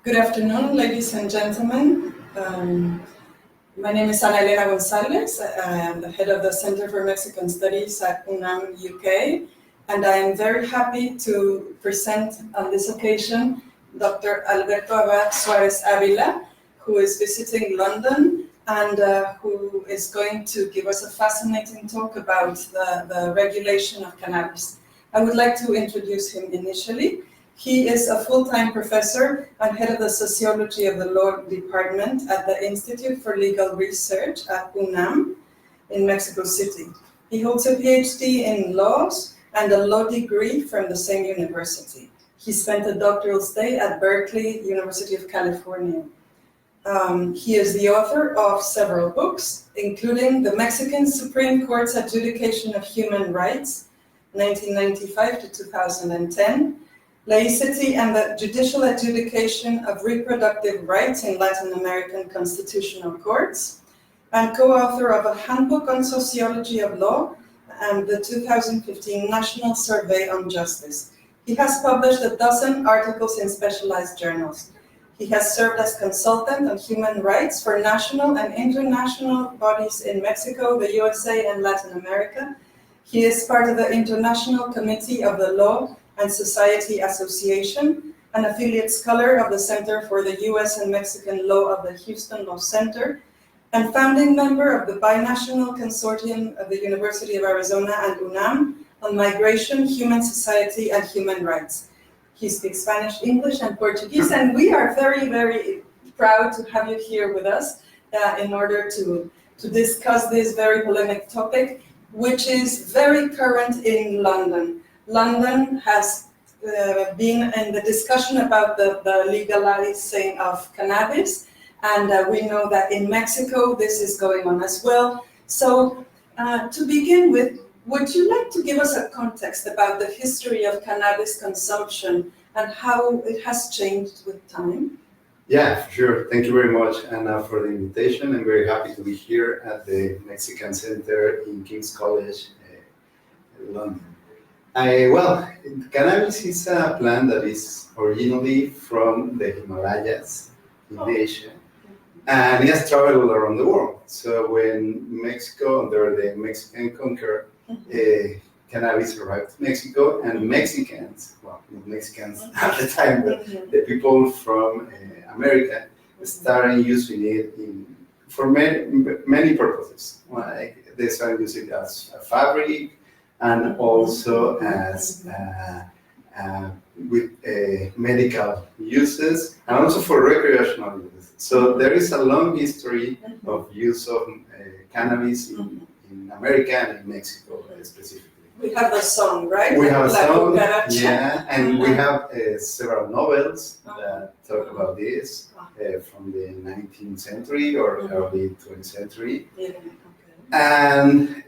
Good afternoon, ladies and gentlemen. My name is Ana Elena Gonzalez. I am the head of the Center for Mexican Studies at UNAM, UK, and I am very happy to present on this occasion Dr. Alberto Suárez Ávila, who is visiting London and who is going to give us a fascinating talk about the regulation of cannabis. I would like to introduce him initially. He is a full-time professor and head of the Sociology of the Law Department at the Institute for Legal Research at UNAM in Mexico City. He holds a PhD in laws and a law degree from the same university. He spent a doctoral stay at Berkeley, University of California. He is the author of several books, including the Mexican Supreme Court's Adjudication of Human Rights, 1995 to 2010, Laicity and the Judicial Adjudication of Reproductive Rights in Latin American Constitutional Courts, and co-author of a Handbook on Sociology of Law and the 2015 National Survey on Justice. He has published a dozen articles in specialized journals. He has served as consultant on human rights for national and international bodies in Mexico, the USA, and Latin America. He is part of the International Committee of the Law and Society Association, an affiliate scholar of the Center for the US and Mexican Law of the Houston Law Center, and founding member of the Binational Consortium of the University of Arizona and UNAM on Migration, Human Society, and Human Rights. He speaks Spanish, English, and Portuguese, and we are very, very proud to have you here with us in order to discuss this very polemic topic, which is very current in London. London has been in the discussion about the legalizing of cannabis, and we know that in Mexico this is going on as well. So to begin with, would you like to give us a context about the history of cannabis consumption and how it has changed with time? Yeah, sure. Thank you very much, Anna, for the invitation. I'm very happy to be here at the Mexican Center in King's College, London. Cannabis is a plant that is originally from the Himalayas in Asia, and it has traveled around the world. So when Mexico, under the Mexican conquer, cannabis arrived to Mexico, and Mexicans, well, not Mexicans at the time, but the people from America started using it for many purposes. Like they started using it as a fabric, and also as with medical uses, and also for recreational uses. So there is a long history of use of cannabis in America and in Mexico specifically. We have a song, right? We have a song, yeah, and we have several novels that talk about this from the 19th century or early 20th century. Yeah, okay. And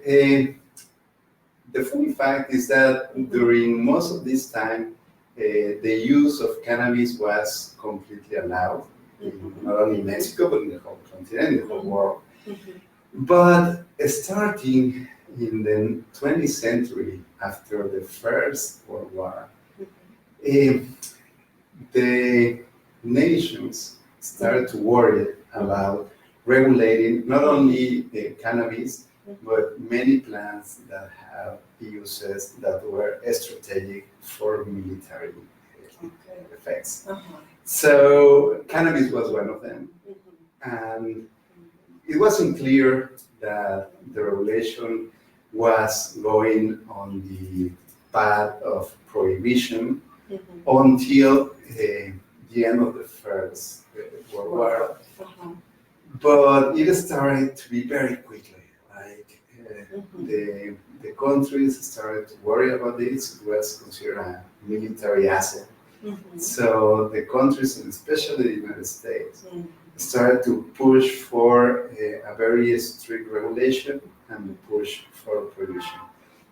the funny fact is that during most of this time, the use of cannabis was completely allowed, not only in Mexico, but in the whole continent, the whole world. But starting in the 20th century, after the First World War, the nations started to worry about regulating not only cannabis, but many plants that have uses that were strategic for military effects. So cannabis was one of them. And it wasn't clear that the regulation was going on the path of prohibition until the end of the First World War. But it started to be very quickly. The countries started to worry about this. It was considered a military asset. So the countries, and especially the United States, started to push for a very strict regulation and push for prohibition.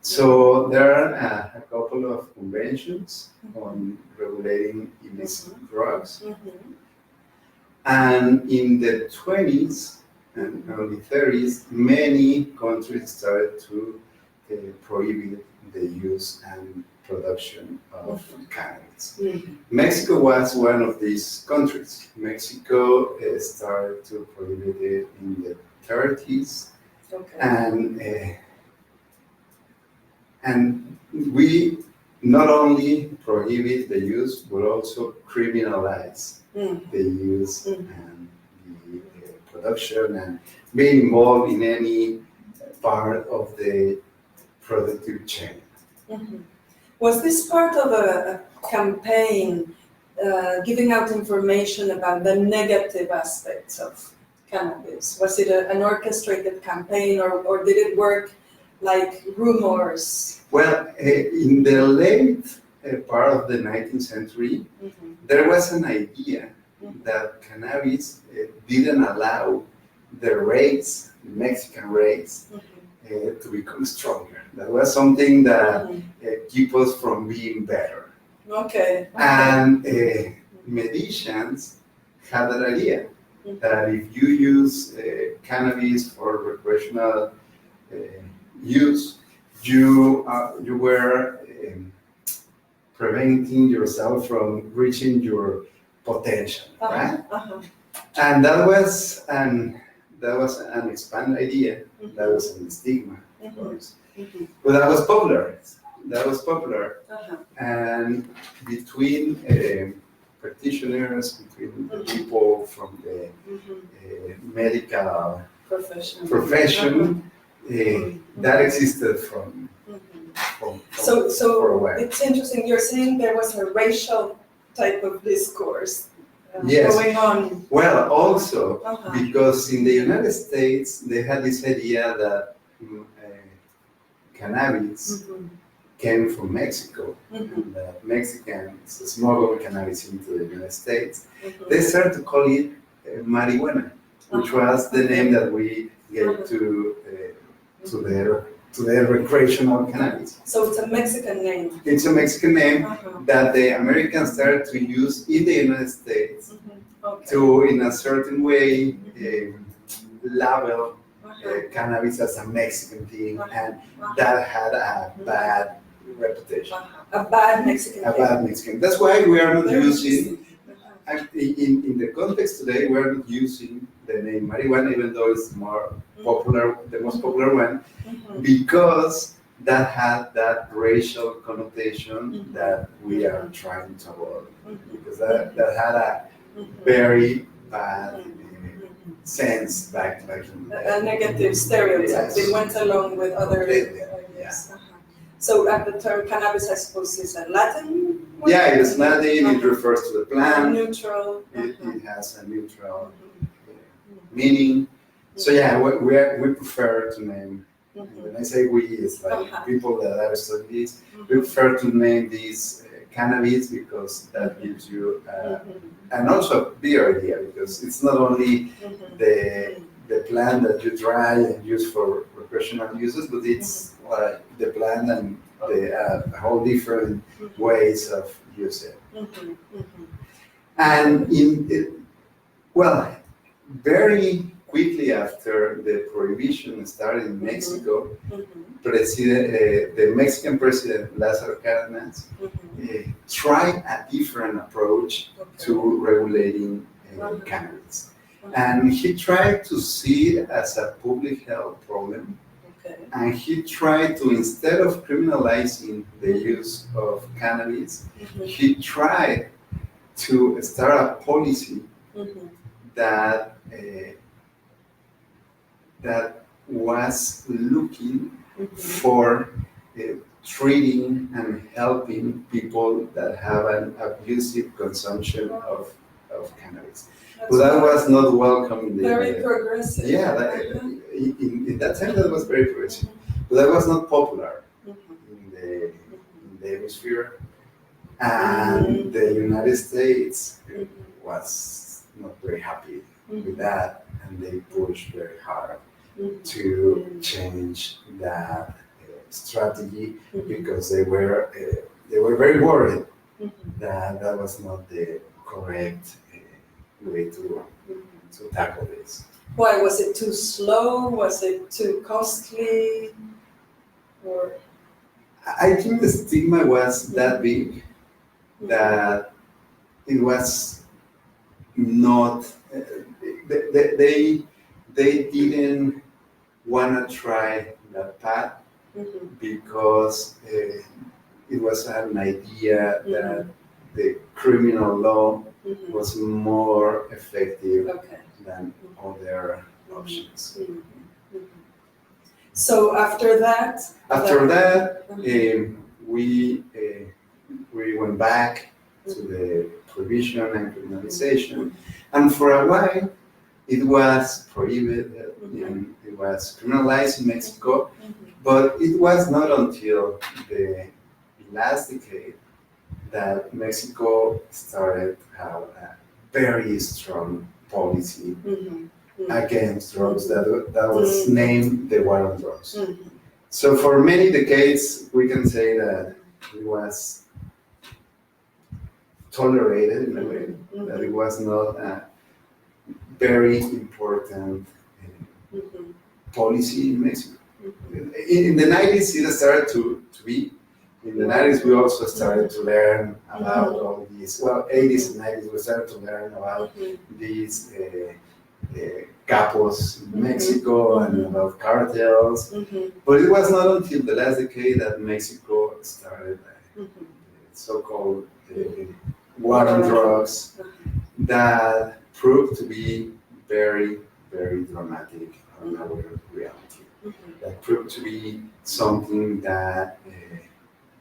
So there are a couple of conventions on regulating illicit drugs. And in the 20s and early 30s, many countries started to prohibit the use and production of cannabis. Mhm. Mexico was one of these countries. Mexico started to prohibit it in the 30s, Okay. and we not only prohibit the use, but also criminalize the use and the production and being involved in any part of the productive chain. Mhm. Was this part of a campaign giving out information about the negative aspects of cannabis? Was it an orchestrated campaign, or did it work like rumors? Well, in the late part of the 19th century, there was an idea that cannabis didn't allow the race, Mexican race, to become stronger. That was something that keep us from being better. Okay. And medicians had that idea that if you use cannabis for recreational use, you were preventing yourself from reaching your potential, right? And that was an expanded idea. That was a stigma, of course. But that was popular. And between practitioners, between the people from the medical profession, that existed from So for a while. it's interesting. You're saying there was a racial type of discourse Yes. going on. Well, also because in the United States they had this idea that cannabis came from Mexico, and that Mexicans smuggled cannabis into the United States. They started to call it marijuana, which was the name that we gave to their recreational cannabis. So it's a Mexican name. It's a Mexican name that the Americans started to use in the United States to, in a certain way, label cannabis as a Mexican thing, and that had a bad reputation. A bad Mexican. That's why we are not using, in the context today, we are not using the name marijuana, even though it's more popular, the most popular one, because that had that racial connotation that we are trying to avoid, because that had a very bad sense back in the day. A negative stereotype. Yes. It went along with other ideas. Yeah. So the term cannabis, I suppose, is a Latin word? Yeah, it is Latin, it refers to the plant. Neutral. It has a neutral meaning. So yeah, we prefer to name, when I say we, it's like people that are studying this, we prefer to name these cannabis because that gives you, and also a bigger idea, because it's not only the plant that you dry and use for recreational uses, but it's like the plant and the whole different ways of using it. And very quickly after the prohibition started in Mexico, the Mexican president Lázaro Cárdenas tried a different approach to regulating cannabis. And he tried to see it as a public health problem. And he tried to, instead of criminalizing the use of cannabis, he tried to start a policy that was looking for treating and helping people that have an abusive consumption of cannabis. But that was not welcome in the very progressive. Yeah, in that time that was very progressive. But that was not popular in the hemisphere. And the United States was not very happy with that, and they pushed very hard to change that strategy, because they were very worried that that was not the correct way to tackle this. Why? Was it too slow? Was it too costly? Or I think the stigma was that big that it was not, they didn't want to try that path because it was an idea that the criminal law was more effective than other options. So after that? We went back to the prohibition and criminalization, and for a while it was prohibited and it was criminalized in Mexico, but it was not until the last decade that Mexico started to have a very strong policy against drugs that was named the war on drugs. So for many decades, we can say that it was tolerated in a way, that it was not a very important policy in Mexico. In the 90s, it started to be. In the 90s, we also started to learn about all these, 80s and 90s, we started to learn about these capos in Mexico and about cartels. But it was not until the last decade that Mexico started the so-called war on drugs that proved to be very, very dramatic on our reality. That proved to be something that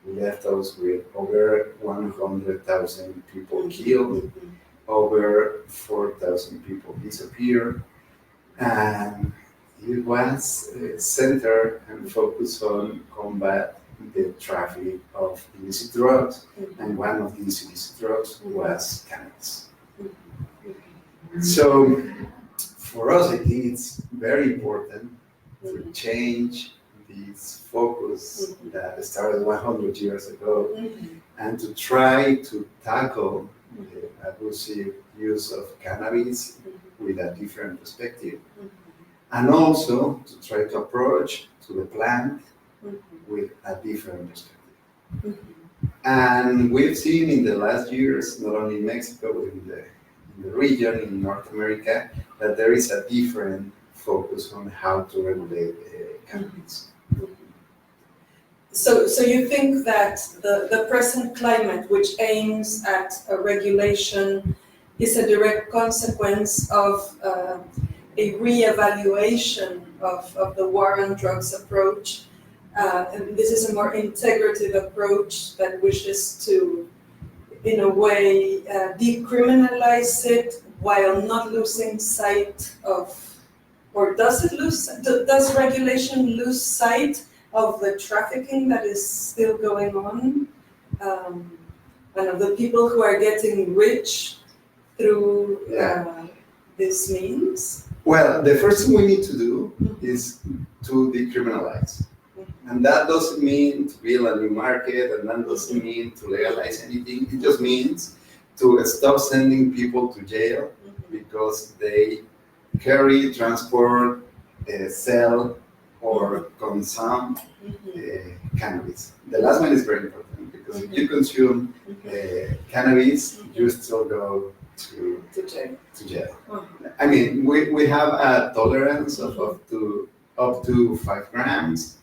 left us with over 100,000 people killed, over 4,000 people disappeared, and it was centered and focused on combat the traffic of illicit drugs, and one of these illicit drugs was cannabis. So for us, I think it's very important to change this focus that started 100 years ago and to try to tackle the abusive use of cannabis with a different perspective, and also to try to approach to the plant with a different perspective. And we've seen in the last years, not only in Mexico, but in the region, in North America, that there is a different focus on how to regulate cannabis. So you think that the present climate, which aims at a regulation, is a direct consequence of a re-evaluation of the war on drugs approach? And this is a more integrative approach that wishes to, in a way, decriminalize it while not losing sight of, or does regulation lose sight of the trafficking that is still going on, and of the people who are getting rich through this means? Well, the first thing we need to do is to decriminalize. And that doesn't mean to build a new market, and that doesn't mean to legalize anything. It just means to stop sending people to jail because they carry, transport, sell, or consume cannabis. The last one is very important because if you consume cannabis, you still go to jail. I mean, we have a tolerance of up to 5 grams,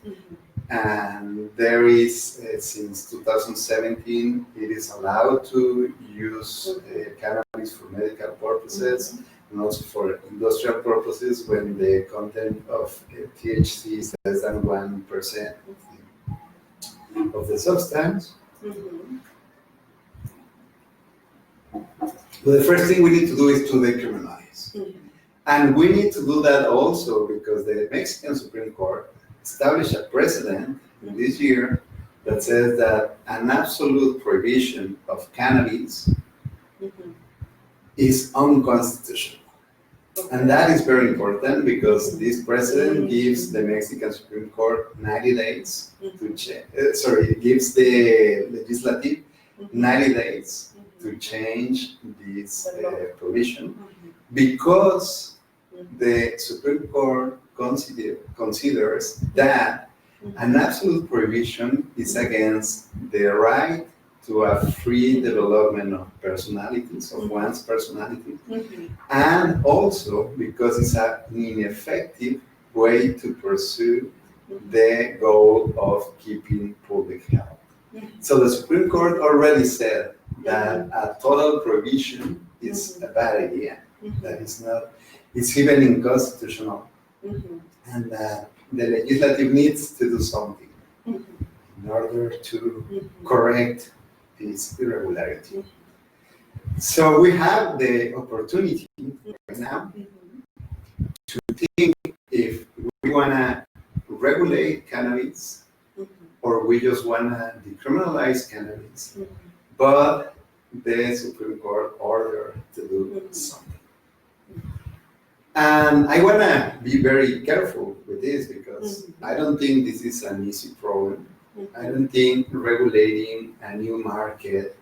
and there is, since 2017, it is allowed to use cannabis for medical purposes and also for industrial purposes when the content of THC is less than 1% of the substance. But the first thing we need to do is to decriminalize. And we need to do that also because the Mexican Supreme Court established a precedent this year that says that an absolute prohibition of cannabis is unconstitutional. And that is very important because this precedent gives the Mexican Supreme Court 90 days to change, it gives the legislative 90 days to change this provision because the Supreme Court considers that An absolute prohibition is against the right to a free development of personalities, of one's personality, and also because it's an ineffective way to pursue the goal of keeping public health. So the Supreme Court already said that a total prohibition is a bad idea, that is not, it's even unconstitutional, and that the legislative needs to do something in order to correct this irregularity. So we have the opportunity right now to think if we want to regulate cannabis or we just want to decriminalize cannabis, but the Supreme Court ordered to do something. And I want to be very careful with this because I don't think this is an easy problem. I don't think regulating a new market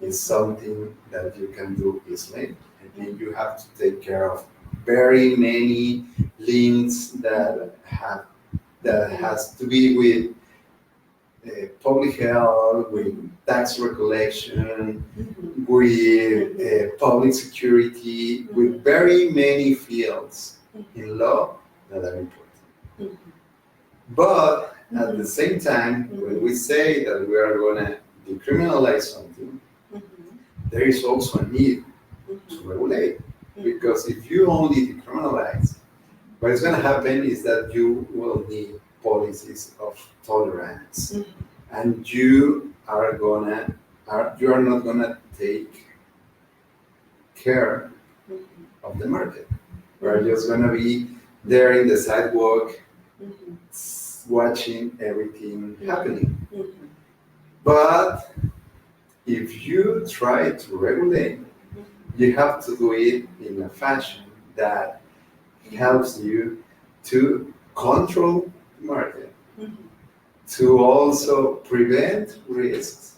is something that you can do easily. I think you have to take care of very many links that has to be with public health, with tax recollection, with public security, with very many fields in law that are important. But at the same time, when we say that we are going to decriminalize something, there is also a need to regulate. Because if you only decriminalize, what is going to happen is that you will need policies of tolerance, and you are not going to take care of the market. We're just going to be there in the sidewalk, watching everything happening. But if you try to regulate, you have to do it in a fashion that helps you to control the market, to also prevent risks,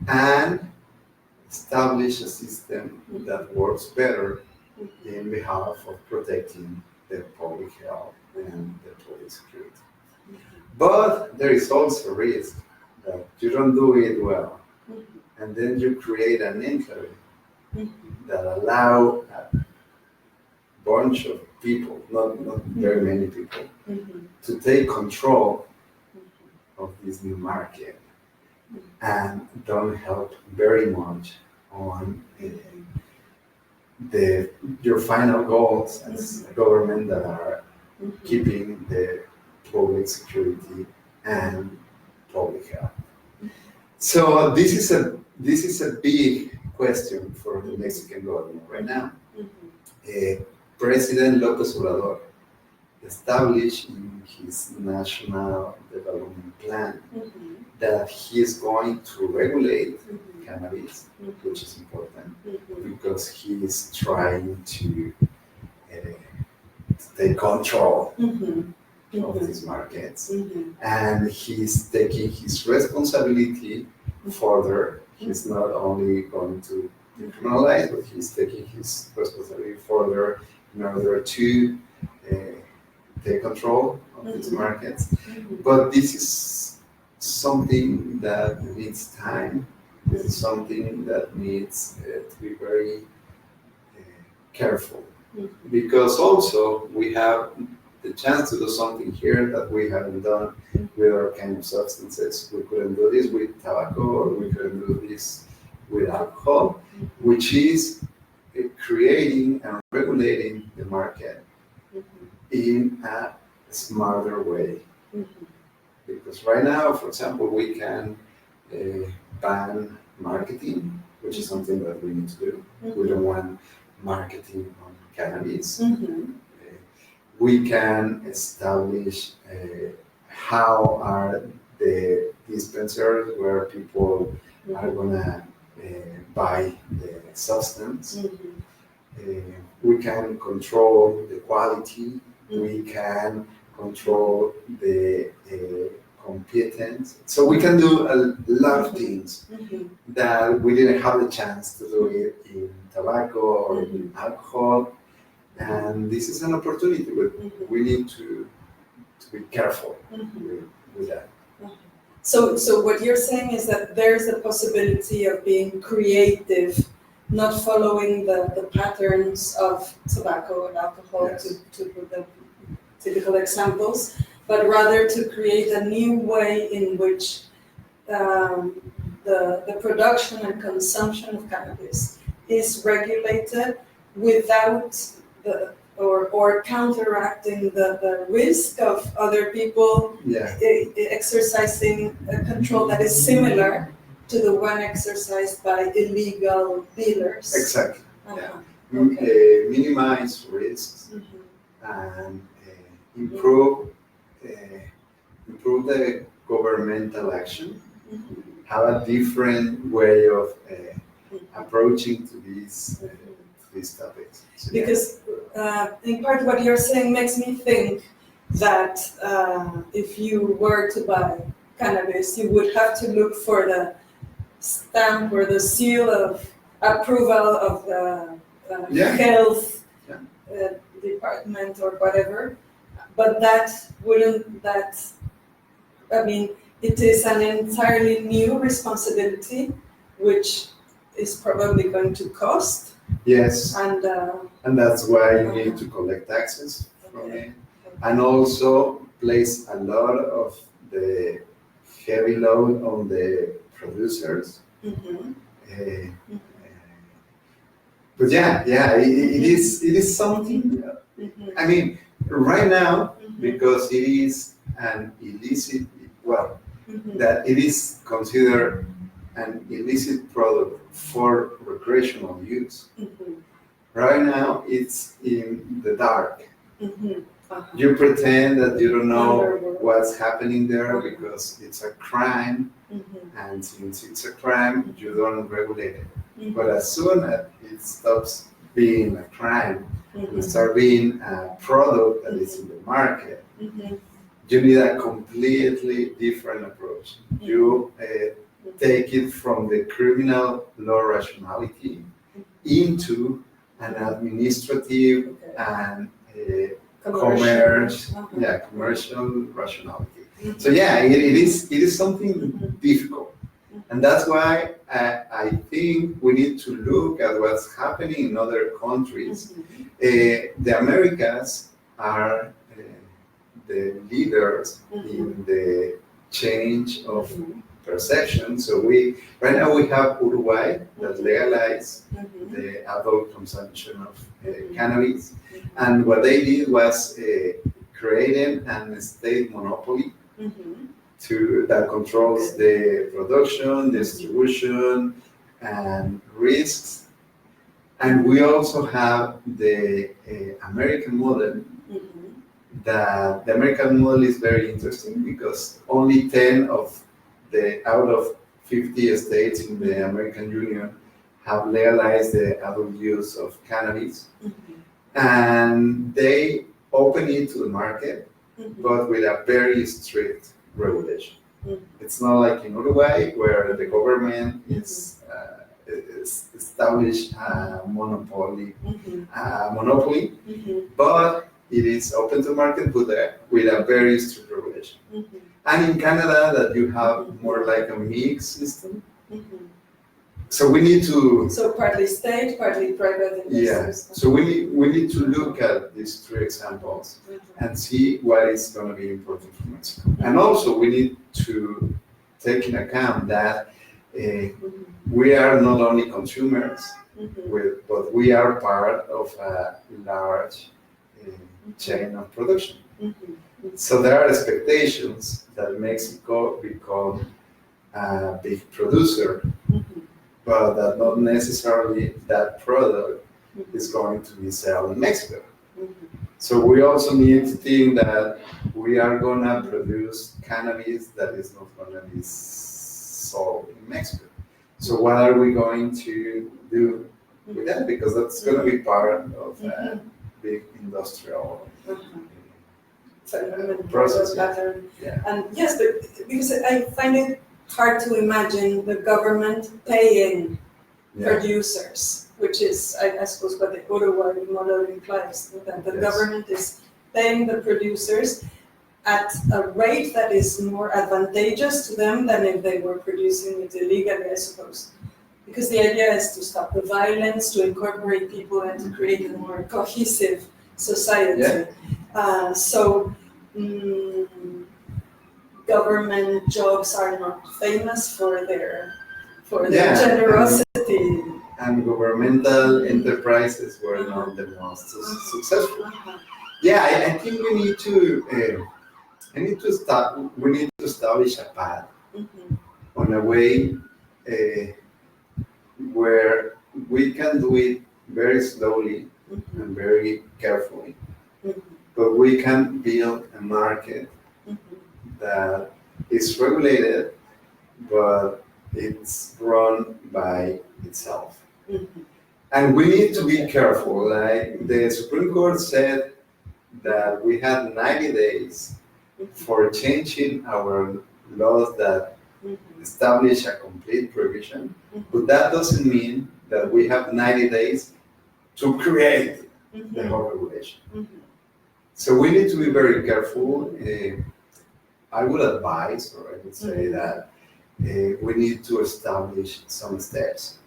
and establish a system that works better in behalf of protecting the public health and the public security. But there is also risk that you don't do it well, and then you create an enclave that allow a bunch of people, not very many people, to take control of this new market and don't help very much on your final goals as a government that are keeping the public security and public health. So this is a big question for the Mexican government right now. President López Obrador established in his national development plan that he is going to regulate cannabis, which is important because he is trying to take control of these markets, and he's taking his responsibility further. He's not only going to decriminalize, but he's taking his responsibility further in order to take control of these markets. But this is something that needs time. This is something that needs to be very careful, because also we have the chance to do something here that we haven't done with our kind of substances. We couldn't do this with tobacco, or we couldn't do this with alcohol, which is creating and regulating the market in a smarter way. Because right now, for example, we can ban marketing, which is something that we need to do. We don't want marketing on cannabis. We can establish how are the dispensaries where people are gonna buy the substance. We can control the quality. We can control the competence. So we can do a lot of things that we didn't have the chance to do it in tobacco or in alcohol. And this is an opportunity, but we need to be careful with that. So what you're saying is that there's a possibility of being creative, not following the patterns of tobacco and alcohol, Yes. to put the typical examples, but rather to create a new way in which the production and consumption of cannabis is regulated without or counteracting the risk of other people exercising a control that is similar to the one exercised by illegal dealers. Exactly. Okay. Minimize risks and improve the governmental action. Have a different way of approaching to these topics. So, because in part what you're saying makes me think that if you were to buy cannabis, you would have to look for the stamp or the seal of approval of the health department or whatever. But it is an entirely new responsibility, which is probably going to cost. Yes, and that's why you need to collect taxes from it, and also place a lot of the heavy load on the producers. But it is something. I mean, right now, because it is an illicit, that it is considered an illicit product for recreational use. Right now, it's in the dark. You pretend that you don't know what's happening there because it's a crime, and since it's a crime, you don't regulate it. But as soon as it stops being a crime, and start being a product that is in the market, you need a completely different approach. You take it from the criminal law rationality into an administrative and commercial rationality. So it is something difficult, and that's why I think we need to look at what's happening in other countries. The Americas are the leaders in the change of perception. So right now we have Uruguay that legalized the adult consumption of cannabis, and what they did was creating a state monopoly that controls the production, distribution, and risks. And we also have the American model. The American model is very interesting because only 10 out of 50 states in the American Union have legalized the adult use of cannabis, and they open it to the market, but with a very strict regulation. It's not like in Uruguay where the government is established a monopoly, but it is open to market with a very strict regulation. And in Canada, that you have more like a mixed system. So we need to. So partly state, partly private investors. So we need to look at these three examples and see what is going to be important for Mexico. And also we need to take into account that we are not only consumers, but we are part of a large chain of production. So there are expectations that Mexico become a big producer, but that not necessarily that product is going to be sold in Mexico. So we also need to think that we are going to produce cannabis that is not going to be sold in Mexico. So what are we going to do with that? Because that's going to be part of a big industrial process. And yes, but because I find it hard to imagine the government paying producers, which is, I suppose, what the Uruguay model implies, that the government is paying the producers at a rate that is more advantageous to them than if they were producing it illegally, I suppose. Because the idea is to stop the violence, to incorporate people, and to create a more cohesive society. Yeah. Government jobs are not famous for their generosity. And governmental enterprises were not the most successful. Yeah, I think we need to establish a path on a way where we can do it very slowly and very carefully, but we can build a market that is regulated, but it's run by itself. And we need to be careful. Like the Supreme Court said that we had 90 days for changing our laws that establish a complete prohibition, but that doesn't mean that we have 90 days to create the whole regulation. So we need to be very careful. I would advise, or I would say that we need to establish some steps.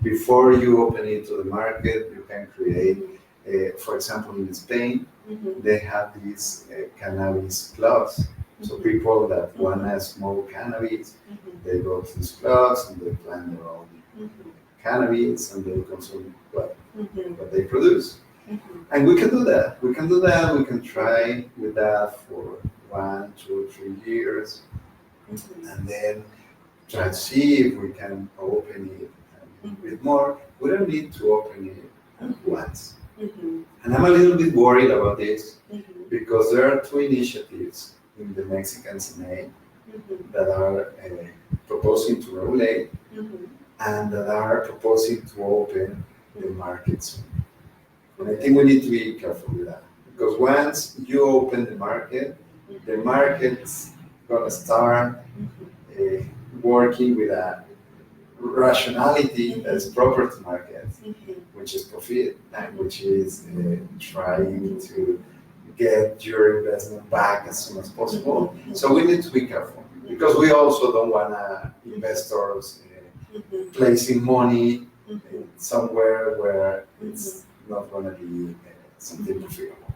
Before you open it to the market, you can create, for example, in Spain, they have these cannabis clubs. So people that want to smoke cannabis, they go to these clubs and they plant their own cannabis and they consume what they produce. And we can do that. We can try with that for 1, 2, 3 years, and then try to see if we can open it a bit more. We don't need to open it at once. And I'm a little bit worried about this because there are 2 initiatives in the Mexican Senate that are proposing to regulate and that are proposing to open the markets. And I think we need to be careful with that, because once you open the market's gonna start working with a rationality that is proper to markets, which is profit and which is trying to get your investment back as soon as possible. So we need to be careful, because we also don't want investors placing money somewhere where it's not going to be something profitable.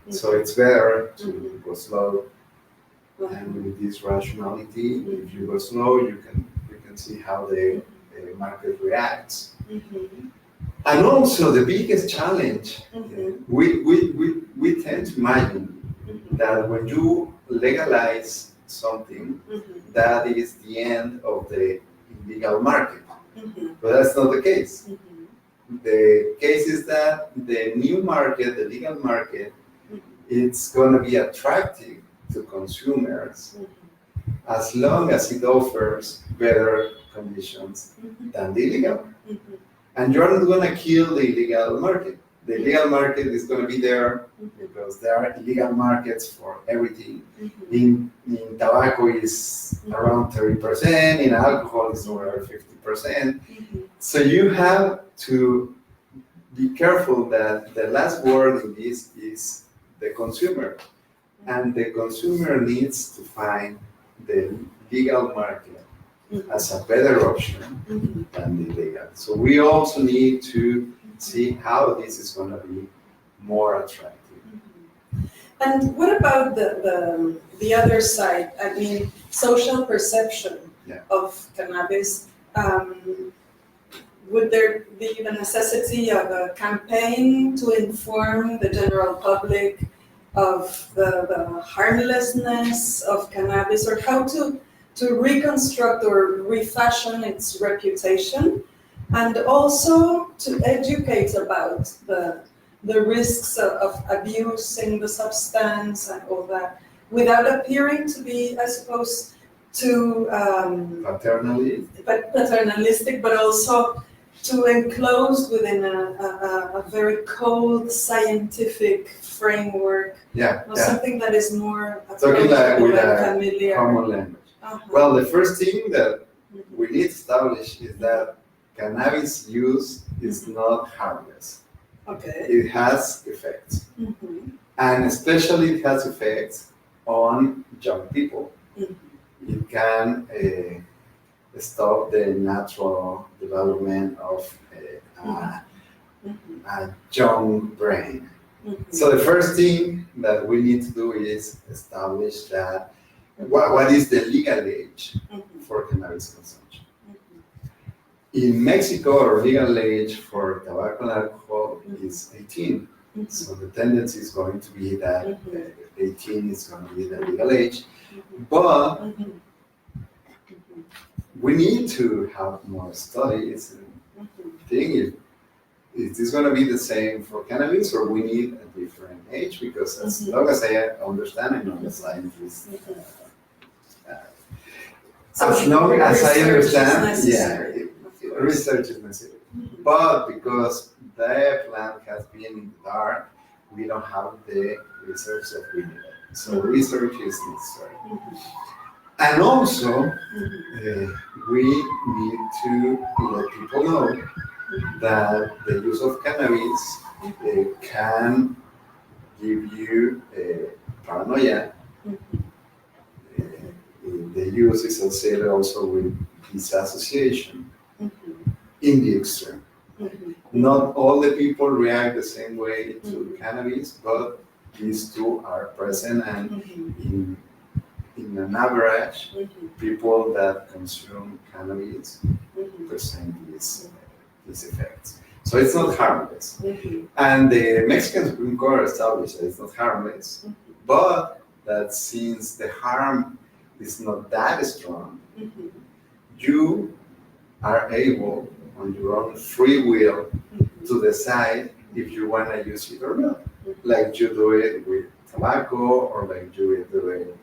So it's better to go slow, and with this rationality, if you go slow, you can see how the market reacts. And also the biggest challenge, we tend to imagine that when you legalize something, that is the end of the illegal market. But that's not the case. The case is that the new market, the legal market, it's going to be attractive to consumers as long as it offers better conditions than the illegal. And you're not going to kill the illegal market. The illegal market is going to be there because there are illegal markets for everything. In tobacco is around 30%, in alcohol is over 50%. So you have to be careful that the last word in this is the consumer. And the consumer needs to find the legal market as a better option than the illegal. So we also need to see how this is going to be more attractive. And what about the other side? I mean, social perception of cannabis. Would there be the necessity of a campaign to inform the general public of the harmlessness of cannabis, or how to reconstruct or refashion its reputation, and also to educate about the risks of abusing the substance and all that, without appearing to be, I suppose, too paternalistic, but also too enclosed within a very cold scientific framework, something that is more talking like with a familiar. common language. Well, the first thing that we need to establish is that cannabis use is not harmless. Okay. It has effects, and especially it has effects on young people. It can stop the natural development of a young brain. So the first thing that we need to do is establish that what is the legal age for cannabis consumption. In Mexico, our legal age for tobacco and alcohol is 18. So the tendency is going to be that 18 is going to be the legal age. But we need to have more studies and think is this going to be the same for cannabis, or we need a different age? Because as long as I understand, I know the science is as long as I understand, research is necessary. But because the plant has been in the dark, we don't have the research that we need. So research is necessary. And also, we need to let people know that the use of cannabis can give you paranoia. The use is associated also with disassociation in the extreme. Not all the people react the same way to cannabis, but these two are present, and in an average, people that consume cannabis present these effects. So it's not harmless. And the Mexican Supreme Court established that it's not harmless, but that since the harm is not that strong, you are able, on your own free will, to decide if you want to use it or not. Like you do it with tobacco, or like you do it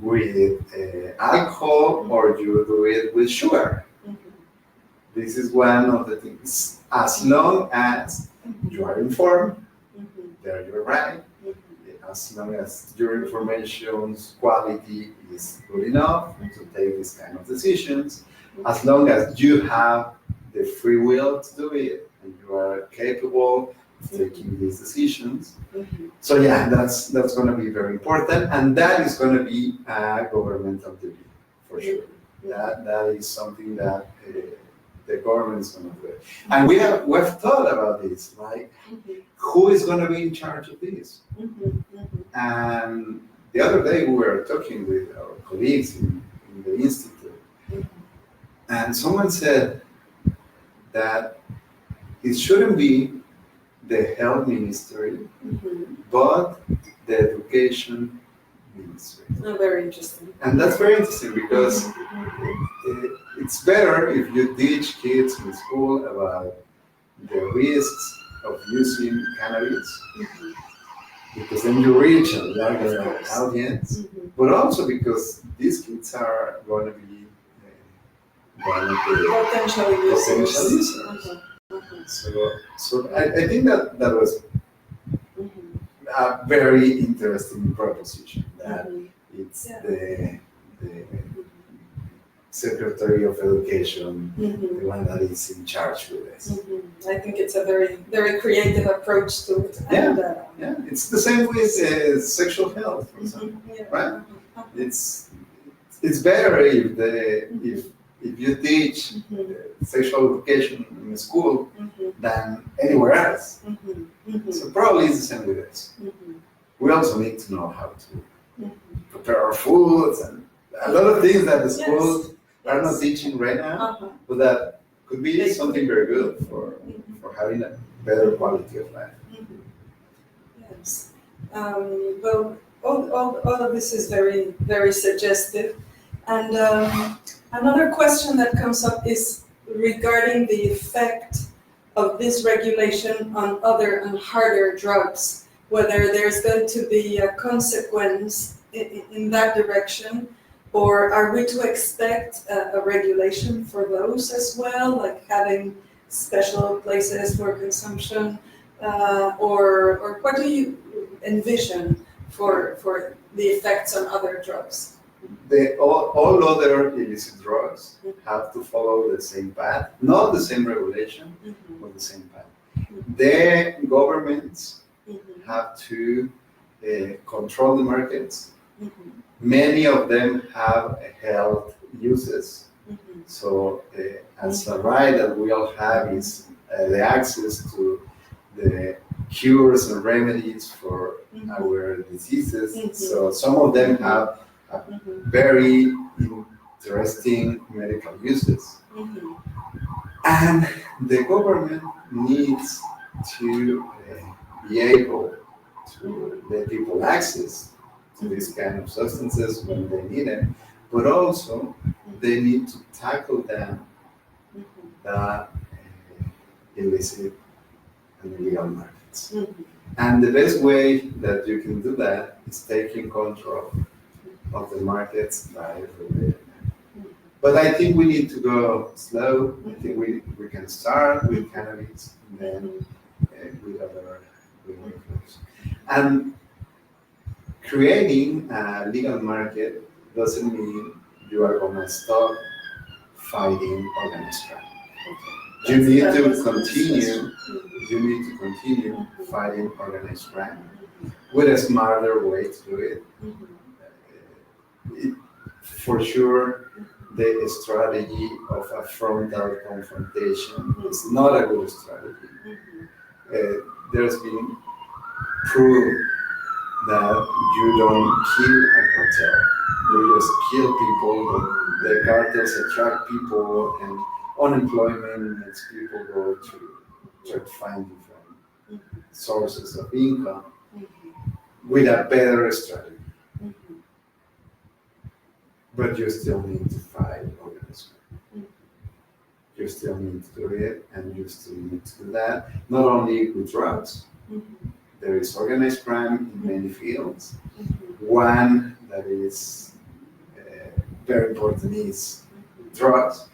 with alcohol, or you do it with sugar. This is one of the things. As long as you are informed, that you're right. As long as your information's quality is good enough to take these kind of decisions, as long as you have the free will to do it, and you are capable of taking these decisions. So yeah, that's going to be very important, and that is going to be a governmental duty for sure. That is something that the government is going to do. And we've thought about this, like who is going to be in charge of this? And the other day we were talking with our colleagues in the Institute, and someone said that it shouldn't be the health ministry, but the education ministry. Oh, very interesting. And that's very interesting because it's better if you teach kids in school about the risks of using cannabis, because then you reach a larger audience, but also because these kids are going to be potential users. So I think that was a very interesting proposition, that it's the Secretary of Education, the one that is in charge with this. I think it's a very, very creative approach to it. And, it's the same with sexual health, for example, right? It's better if you teach sexual education in school than anywhere else. So probably it's the same with this. We also need to know how to prepare our foods and a lot of things that the schools are not teaching right now, but that could be something very good for having a better quality of life. Yes. Well, all of this is very, very suggestive. And another question that comes up is regarding the effect of this regulation on other and harder drugs, whether there's going to be a consequence in that direction, or are we to expect a regulation for those as well, like having special places for consumption, or what do you envision for the effects on other drugs? All other illicit drugs have to follow the same path, not the same regulation, but the same path. The governments have to control the markets Many of them have health uses. So as a right that we all have is the access to the cures and remedies for our diseases. So some of them have very interesting medical uses. And the government needs to be able to let people access to these kind of substances when they need them, but also they need to tackle them the illicit and illegal markets. And the best way that you can do that is taking control of the markets by regulating them. But I think we need to go slow. I think we can start with cannabis and then with other drugs. And creating a legal market doesn't mean you are going to stop fighting organized crime. You need to continue. You need to continue fighting organized crime with a smarter way to do it. For sure, the strategy of a frontal confrontation is not a good strategy. There's been proof that you don't kill a cartel. You just kill people, but the cartels attract people, and unemployment makes people go to try to find different sources of income with a better strategy. But you still need to fight organized crime. You still need to do it, and you still need to do that, not only with drugs. There is organized crime in many fields. One that is very important is drugs,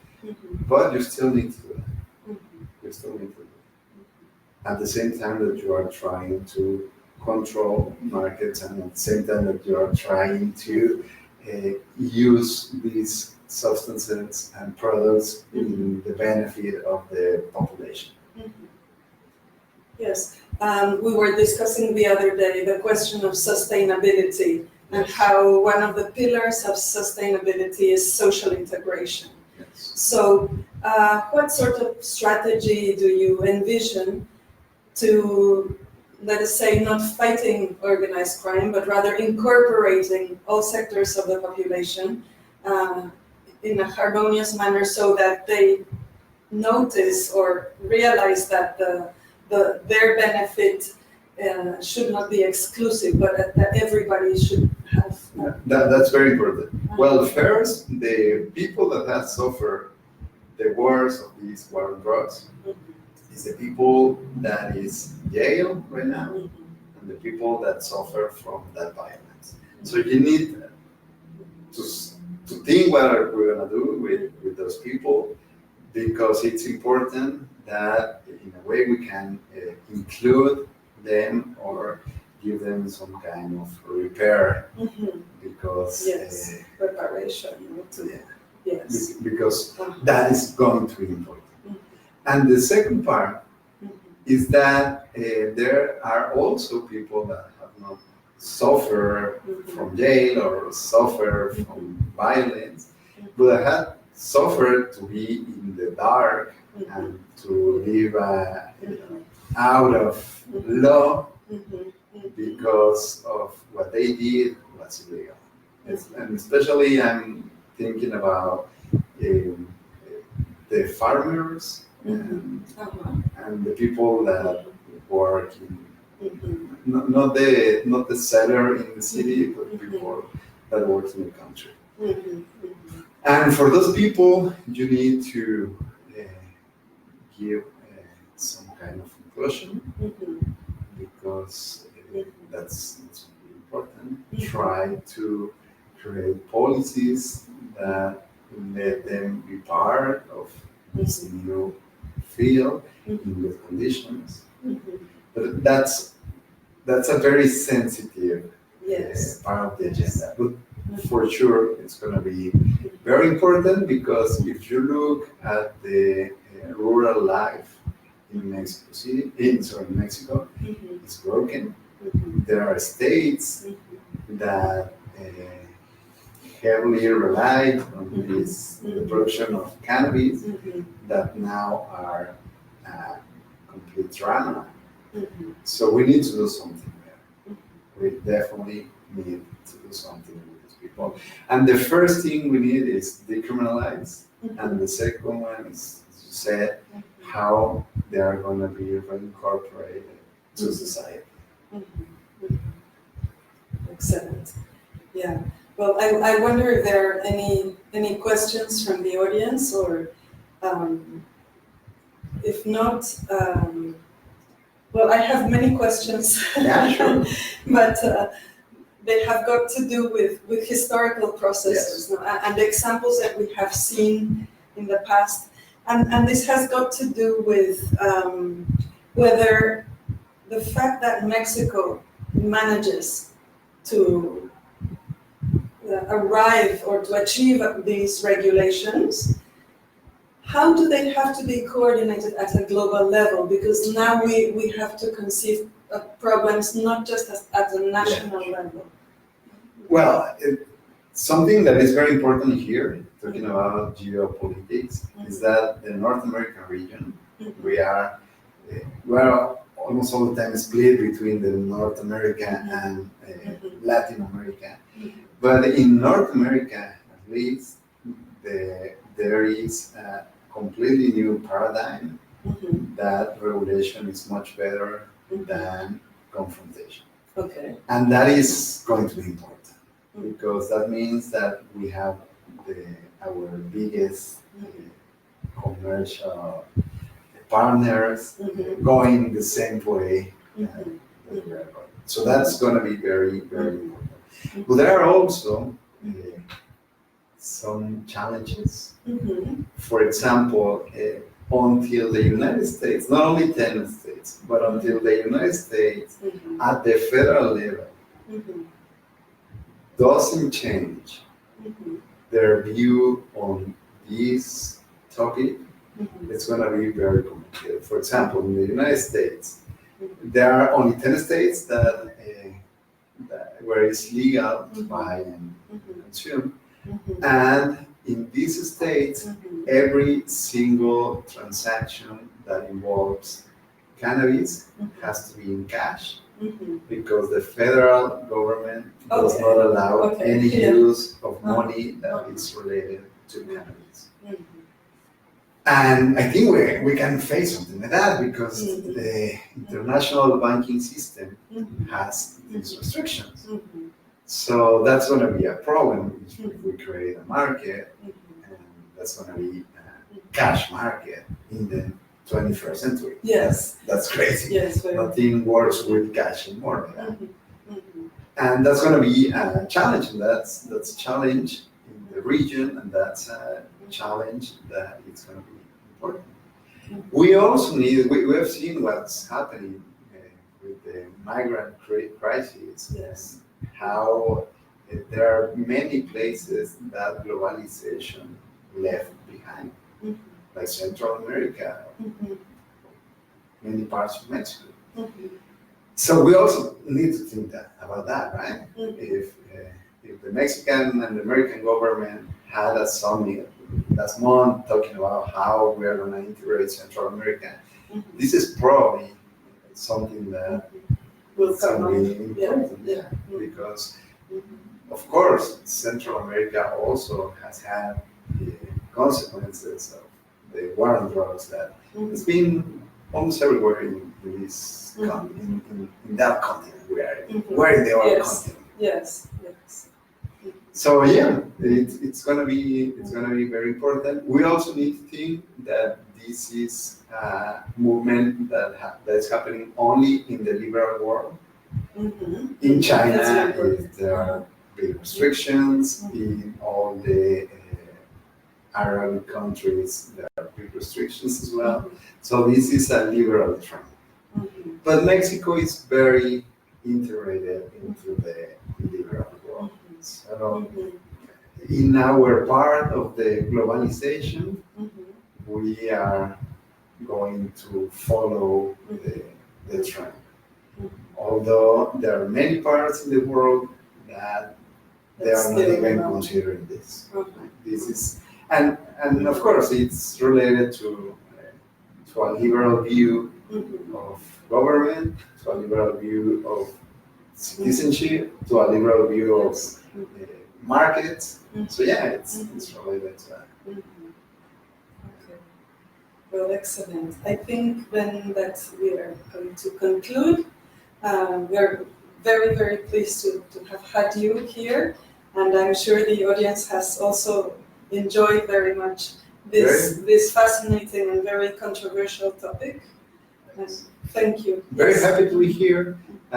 but you still need to do that. You still need to do it. At the same time that you are trying to control markets, and at the same time that you are trying to use these substances and products in the benefit of the population. Yes, we were discussing the other day the question of sustainability and how one of the pillars of sustainability is social integration. Yes. So what sort of strategy do you envision to, let us say, not fighting organized crime, but rather incorporating all sectors of the population in a harmonious manner so that they notice or realize that their benefit should not be exclusive, but that everybody should have. That's very important. Well, first, the people that have suffered the worst of these war drugs is the people that is in jail right now, and the people that suffer from that violence. So you need to think what are we going to do with those people, because it's important that in a way we can include them or give them some kind of repair, because reparation. Yes. Because that is going to be important. And the second part is that there are also people that have not suffered from jail or suffered from violence, but have suffered to be in the dark and to live out of law because of what they did was illegal. And especially I'm thinking about the farmers and the people that work in, not the seller in the city, but people that work in the country. And for those people, you need to give some kind of inclusion, because that's important. Try to create policies that let them be part of this new field in good conditions. But that's a very sensitive part of the agenda. But for sure, it's going to be very important, because if you look at the rural life in Mexico City, in Mexico, it's broken. There are states that heavily relied on this the production of cannabis that now are complete drama. So we need to do something there. We definitely need to do something with these people. And the first thing we need is decriminalize, and the second one is, as you said, how they are going to be reincorporated to society. Excellent. Yeah. Well, I wonder if there are any questions from the audience, or if not, well, I have many questions. Yeah, sure. But they have got to do with historical processes, Yes. and the examples that we have seen in the past. And this has got to do with whether the fact that Mexico manages to arrive or to achieve these regulations, how do they have to be coordinated at a global level? Because now we have to conceive of problems not just at a national level. Well, something that is very important here, talking about geopolitics, is that the North American region, we are almost all the time split between the North America and Latin America. But in North America, at least, there is a completely new paradigm that regulation is much better than confrontation. Okay. And that is going to be important, because that means that we have our biggest commercial partners going the same way that we are going. So that's going to be very, very important. But there are also some challenges. For example, until the United States, not only 10 states, but until the United States at the federal level doesn't change their view on this topic, it's going to be very complicated. For example, in the United States, there are only 10 states that where it's legal to buy and consume. And in these states, every single transaction that involves cannabis has to be in cash, because the federal government does not allow any use of money that is related to cannabis. And I think we can face something like that, because the international banking system has these restrictions. So that's going to be a problem if we create a market, and that's going to be a cash market in the 21st century. Yes. That's crazy. Yes. Nothing works with cash anymore. And that's going to be a challenge, and that's a challenge in the region, and that's a challenge that it's going to be important. We also need, we have seen what's happening with the migrant crisis. Yes. How there are many places that globalization left behind, like Central America, many parts of Mexico. So we also need to think about that, right? If the Mexican and the American government had a summit last month talking about how we are going to integrate Central America, this is probably something that Will come be important, because of course Central America also has had the consequences of the war on drugs that has been almost everywhere in this in that continent we are in. We're in the oil continent. Yes. So yeah, it's gonna be very important. We also need to think that this is a movement that is happening only in the liberal world. In China, there are big restrictions. In all the Arab countries, there are big restrictions as well. So this is a liberal trend. But Mexico is very integrated into the liberal world. So in our part of the globalization, we are going to follow the trend. Although there are many parts in the world that they are not Still even not. considering this. Okay. This is, and of course it's related to a liberal view Mhm. of government, to a liberal view of citizenship, to a liberal view of markets. So yeah, it's related to that. Mhm. Okay. Well, excellent. I think then that we are going to conclude. We are very, very pleased to have had you here, and I'm sure the audience has also enjoyed very much this fascinating and very controversial topic. And thank you. Very Yes. happy to be here,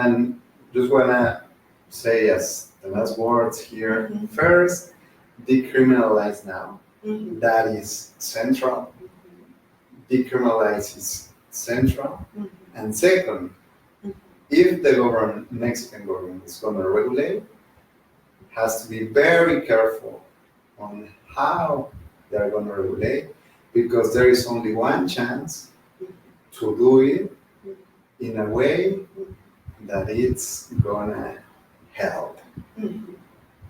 and just wanna say as the last words here. Mhm. First, decriminalize now. Mhm. That is central. Decriminalize is central. Mhm. And second, if the Mexican government is going to regulate, has to be very careful on how they're going to regulate, because there is only one chance to do it in a way that it's going to help.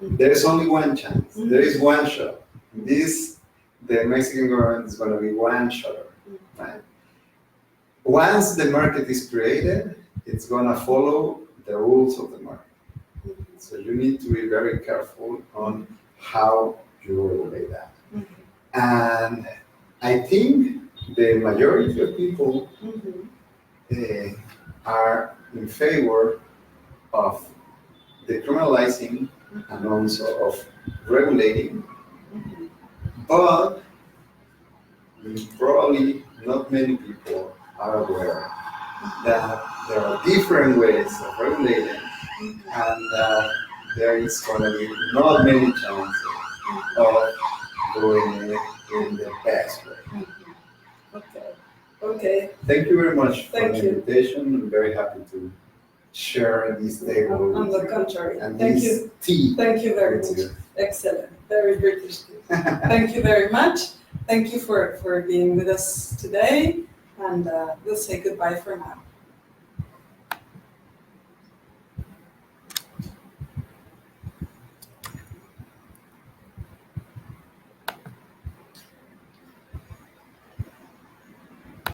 There is only one chance. There is one shot. The Mexican government is going to be one shot, right? Once the market is created, it's going to follow the rules of the market. So you need to be very careful on how you regulate that. And I think the majority of people are in favor of decriminalizing and also of regulating, but probably not many people are aware that there are different ways of regulating, and that there is going to be not many chances of doing it in the best way. Okay. Okay. Thank you very much for Thank the you. invitation. I'm very happy to share this table On the contrary. and Thank this you. tea. Thank you very with much. you. Excellent. Very British. Thank you very much. Thank you for being with us today. And we'll say goodbye for now.